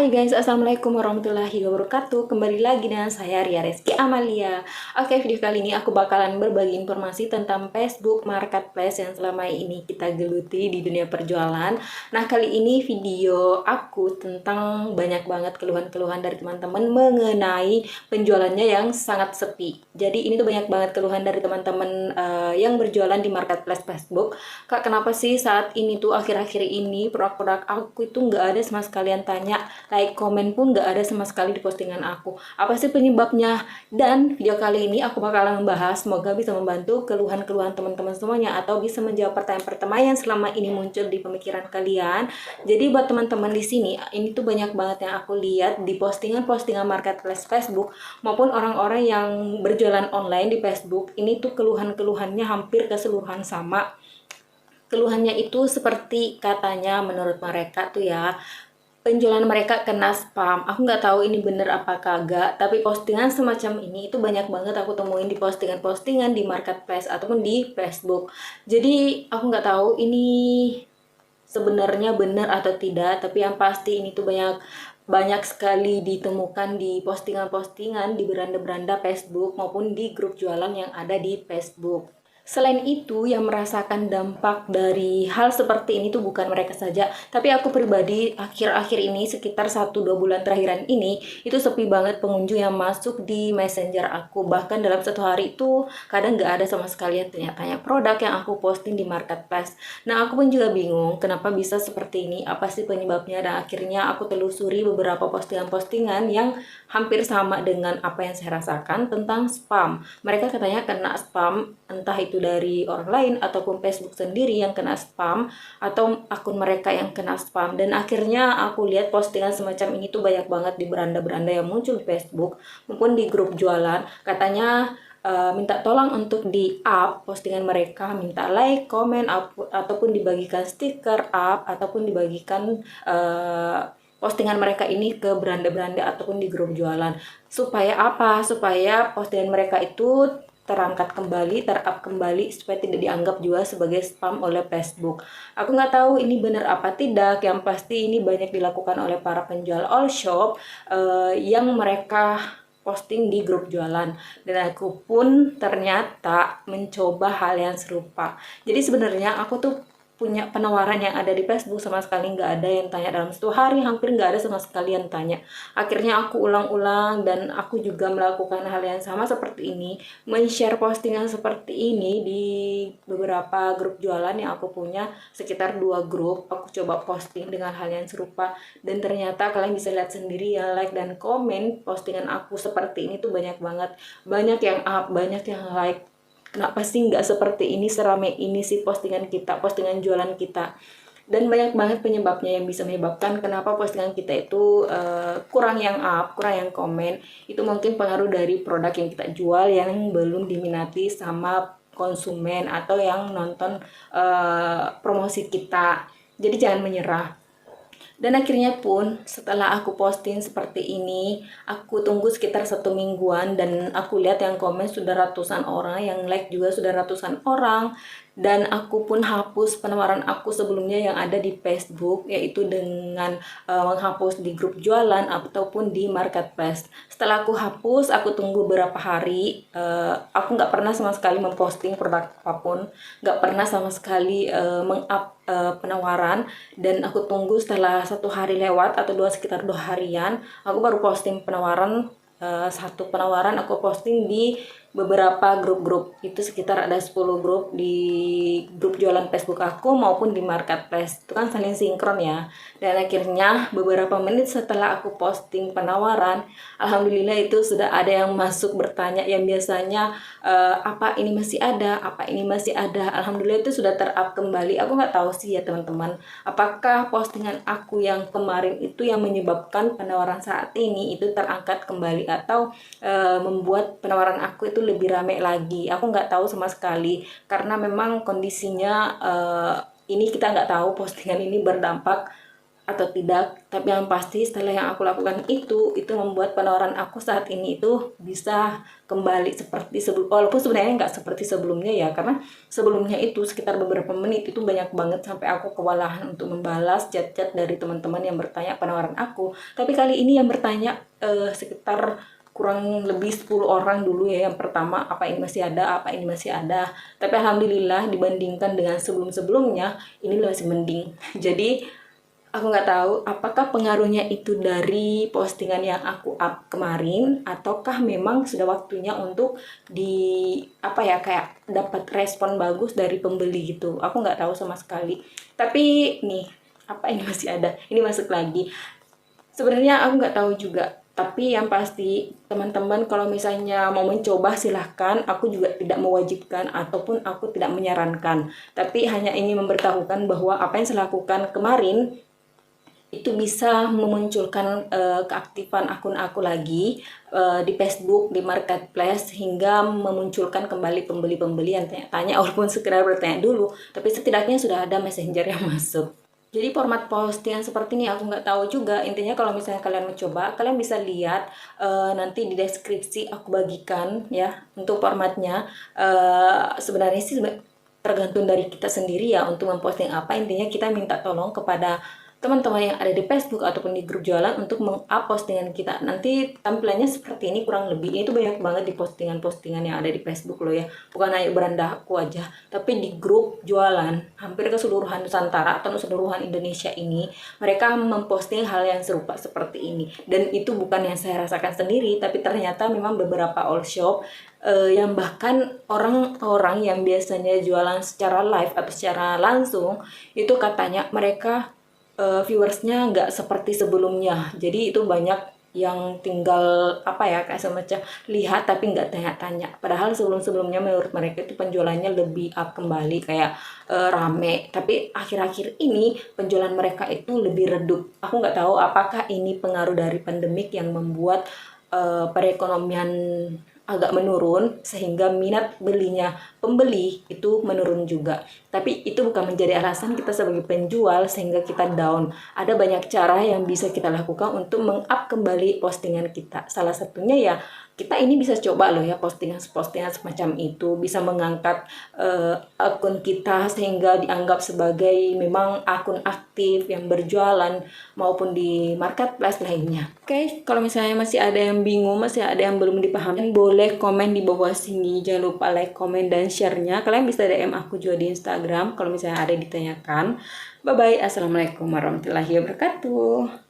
Hai guys, assalamualaikum warahmatullahi wabarakatuh. Kembali lagi dengan saya Ria Reski Amalia. Oke, video kali ini aku bakalan berbagi informasi tentang Facebook Marketplace yang selama ini kita geluti di dunia perjualan. Nah, kali ini video aku tentang banyak banget keluhan-keluhan dari teman-teman mengenai penjualannya yang sangat sepi. Jadi ini tuh banyak banget keluhan dari teman-teman yang berjualan di Marketplace Facebook. Kak, kenapa sih saat ini tuh akhir-akhir ini produk-produk aku itu nggak ada sama sekali yang tanya, like, komen pun nggak ada sama sekali di postingan aku. Apa sih penyebabnya? Dan video kali ini aku bakalan membahas, semoga bisa membantu keluhan-keluhan teman-teman semuanya atau bisa menjawab pertanyaan-pertanyaan yang selama ini muncul di pemikiran kalian. Jadi buat teman-teman di sini, ini tuh banyak banget yang aku lihat di postingan-postingan Marketplace Facebook maupun orang-orang yang berjualan online di Facebook. Ini tuh keluhan-keluhannya hampir keseluruhan sama. Keluhannya itu seperti katanya menurut mereka tuh ya, penjualan mereka kena spam. Aku nggak tahu ini bener apa kagak, tapi postingan semacam ini itu banyak banget aku temuin di postingan-postingan di Marketplace ataupun di Facebook. Jadi aku nggak tahu ini sebenarnya benar atau tidak, tapi yang pasti ini tuh banyak sekali ditemukan di postingan-postingan di beranda-beranda Facebook maupun di grup jualan yang ada di Facebook. Selain itu, yang merasakan dampak dari hal seperti ini tuh bukan mereka saja, tapi aku pribadi akhir-akhir ini sekitar 1-2 bulan terakhiran ini itu sepi banget pengunjung yang masuk di messenger aku. Bahkan dalam satu hari itu kadang nggak ada sama sekali yang tanya-tanya produk yang aku posting di Marketplace. Nah, aku pun juga bingung kenapa bisa seperti ini, apa sih penyebabnya, dan akhirnya aku telusuri beberapa postingan-postingan yang hampir sama dengan apa yang saya rasakan tentang spam. Mereka katanya kena spam, entah itu dari orang lain ataupun Facebook sendiri yang kena spam atau akun mereka yang kena spam. Dan akhirnya aku lihat postingan semacam ini tuh banyak banget di beranda-beranda yang muncul di Facebook maupun di grup jualan. Katanya minta tolong untuk di-up postingan mereka, minta like, komen, ataupun dibagikan stiker up, ataupun dibagikan postingan mereka ini ke beranda-beranda ataupun di grup jualan. Supaya apa? Supaya postingan mereka itu terangkat kembali, ter-up kembali, supaya tidak dianggap juga sebagai spam oleh Facebook. Aku nggak tahu ini benar apa tidak, yang pasti ini banyak dilakukan oleh para penjual all shop yang mereka posting di grup jualan, dan aku pun ternyata mencoba hal yang serupa. Jadi sebenarnya aku tuh punya penawaran yang ada di Facebook, sama sekali nggak ada yang tanya. Dalam satu hari hampir nggak ada sama sekali yang tanya. Akhirnya aku ulang-ulang dan aku juga melakukan hal yang sama seperti ini, men-share postingan seperti ini di beberapa grup jualan yang aku punya, sekitar 2 grup. Aku coba posting dengan hal yang serupa, dan ternyata kalian bisa lihat sendiri ya, like dan komen postingan aku seperti ini tuh banyak banget. Banyak yang up, banyak yang like. Kenapa sih nggak seperti ini, serame ini sih postingan kita, postingan jualan kita. Dan banyak banget penyebabnya yang bisa menyebabkan kenapa postingan kita itu kurang yang up, kurang yang komen. Itu mungkin pengaruh dari produk yang kita jual yang belum diminati sama konsumen atau yang nonton promosi kita. Jadi jangan menyerah. Dan akhirnya pun setelah aku posting seperti ini, aku tunggu sekitar 1 mingguan, dan aku lihat yang komen sudah ratusan orang, yang like juga sudah ratusan orang. Dan aku pun hapus penawaran aku sebelumnya yang ada di Facebook, yaitu dengan menghapus di grup jualan ataupun di Marketplace. Setelah aku hapus, aku tunggu beberapa hari, aku nggak pernah sama sekali memposting produk apapun, nggak pernah sama sekali meng-up penawaran. Dan aku tunggu setelah 1 hari lewat atau sekitar 2 harian, aku baru posting penawaran. Satu penawaran aku posting di beberapa grup-grup, itu sekitar ada 10 grup di grup jualan Facebook aku maupun di Marketplace. Itu kan saling sinkron ya. Dan akhirnya beberapa menit setelah aku posting penawaran, alhamdulillah itu sudah ada yang masuk bertanya, yang biasanya apa ini masih ada, apa ini masih ada. Alhamdulillah itu sudah ter-up kembali. Aku nggak tahu sih ya teman-teman, apakah postingan aku yang kemarin itu yang menyebabkan penawaran saat ini itu terangkat kembali, atau membuat penawaran aku itu lebih rame lagi. Aku nggak tahu sama sekali, karena memang kondisinya ini kita nggak tahu postingan ini berdampak atau tidak. Tapi yang pasti setelah yang aku lakukan itu membuat pengeluaran aku saat ini itu bisa kembali seperti sebelum, walaupun sebenarnya nggak seperti sebelumnya ya, karena sebelumnya itu sekitar beberapa menit itu banyak banget sampai aku kewalahan untuk membalas chat-chat dari teman-teman yang bertanya penawaran aku. Tapi kali ini yang bertanya sekitar kurang lebih 10 orang dulu ya. Yang pertama, apa ini masih ada, apa ini masih ada. Tapi alhamdulillah dibandingkan dengan sebelum-sebelumnya ini masih mending. Jadi aku nggak tahu apakah pengaruhnya itu dari postingan yang aku up kemarin, ataukah memang sudah waktunya untuk di apa ya, kayak dapat respon bagus dari pembeli gitu. Aku nggak tahu sama sekali. Tapi nih, apa ini masih ada, ini masuk lagi. Sebenarnya aku nggak tahu juga, tapi yang pasti teman-teman kalau misalnya mau mencoba silahkan. Aku juga tidak mewajibkan ataupun aku tidak menyarankan, tapi hanya ingin memberitahukan bahwa apa yang saya lakukan kemarin itu bisa memunculkan keaktifan akun aku lagi di Facebook, di Marketplace, hingga memunculkan kembali pembeli-pembeli yang tanya-tanya walaupun sekedar bertanya dulu, tapi setidaknya sudah ada messenger yang masuk. Jadi format postingan seperti ini aku nggak tahu juga. Intinya kalau misalnya kalian mencoba, kalian bisa lihat nanti di deskripsi aku bagikan ya untuk formatnya. Sebenarnya sih tergantung dari kita sendiri ya untuk memposting apa. Intinya kita minta tolong kepada teman-teman yang ada di Facebook ataupun di grup jualan untuk meng-up postingan kita. Nanti tampilannya seperti ini kurang lebih. Ini tuh banyak banget di postingan-postingan yang ada di Facebook loh ya. Bukan hanya beranda aku aja, tapi di grup jualan hampir keseluruhan Nusantara atau keseluruhan Indonesia ini mereka memposting hal yang serupa seperti ini. Dan itu bukan yang saya rasakan sendiri, tapi ternyata memang beberapa all shop yang bahkan orang-orang yang biasanya jualan secara live atau secara langsung itu katanya mereka viewersnya nggak seperti sebelumnya. Jadi itu banyak yang tinggal apa ya, kayak semacam lihat tapi nggak tanya-tanya. Padahal sebelum-sebelumnya menurut mereka itu penjualannya lebih up kembali, kayak rame. Tapi akhir-akhir ini penjualan mereka itu lebih redup. Aku nggak tahu apakah ini pengaruh dari pandemik yang membuat perekonomian agak menurun sehingga minat belinya pembeli itu menurun juga. Tapi itu bukan menjadi alasan kita sebagai penjual sehingga kita down. Ada banyak cara yang bisa kita lakukan untuk meng-up kembali postingan kita. Salah satunya ya kita ini bisa coba loh ya postingan-postingan semacam itu, bisa mengangkat akun kita sehingga dianggap sebagai memang akun aktif yang berjualan maupun di marketplace lainnya. Oke, kalau misalnya masih ada yang bingung, masih ada yang belum dipahami, boleh komen di bawah sini. Jangan lupa like, komen, dan share-nya. Kalian bisa DM aku juga di Instagram kalau misalnya ada ditanyakan. Bye-bye. Assalamualaikum warahmatullahi wabarakatuh.